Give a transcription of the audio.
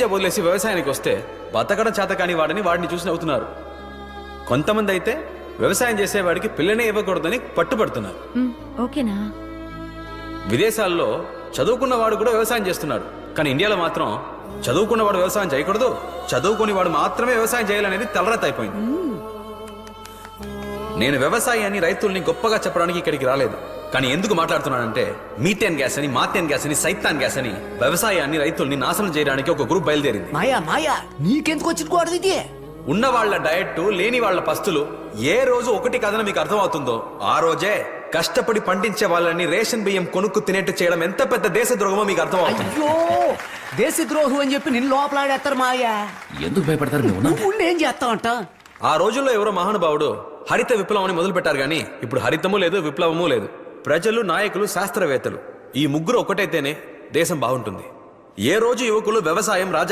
వదిలేసి వ్యవసాయానికి వస్తే బతకడం చేత కాని వాడిని చూసి నవ్వుతున్నారు. కొంతమంది అయితే వ్యవసాయం చేసేవాడికి పిల్లనే ఇవ్వకూడదని పట్టుబడుతున్నారు. ఓకేనా? విదేశాల్లో చదువుకున్నవాడు కూడా వ్యవసాయం చేస్తున్నాడు. కానీ ఇండియాలో మాత్రం చదువుకున్నవాడు వ్యవసాయం చేయకూడదు, చదువుకుని వాడు మాత్రమే వ్యవసాయం చేయాలనేది తలరాత అయిపోయింది. నేను వ్యవసాయాన్ని రైతుల్ని గొప్పగా చెప్పడానికి ఇక్కడికి రాలేదు. కానీ ఎందుకు మాట్లాడుతున్నానంటే మీథేన్ గ్యాస్ అని, మాథేన్ గ్యాస్ అని, సైతాన్ గ్యాస్ అని వ్యవసాయాన్ని రైతుల్ని నాశనం చేయడానికి ఒక గ్రూప్ బయలుదేరింది. మాయా నీకెందుకు వచ్చింది ఇది? ఉన్న వాళ్ళ డయట్, లేని వాళ్ళ పస్తులు ఏ రోజు ఒకటి కథన మీకు అర్థమవుతుందో ఆ రోజే కష్టపడి పండించే వాళ్ళని రేషన్ బియ్యం కొనుక్కు తినేట్టు చేయడం ఎంత పెద్ద దేశద్రోహమో మీకు అర్థమవుతుంది. అయ్యో, దేశద్రోహం అని చెప్పి నిన్ను లోపలాడేస్తారు మాయా. ఎందుకు భయపడతారు? నువ్వు ఏం చేస్తావంట? ఆ రోజుల్లో ఎవరో మహానుభావుడు హరిత విప్లవం అని మొదలు పెట్టారు. కానీ ఇప్పుడు హరితము లేదు, విప్లవము లేదు. ప్రజలు, నాయకులు, శాస్త్రవేత్తలు ఈ ముగ్గురు ఒకటైతేనే దేశం బాగుంటుంది. ఏ రోజు యువకులు వ్యవసాయం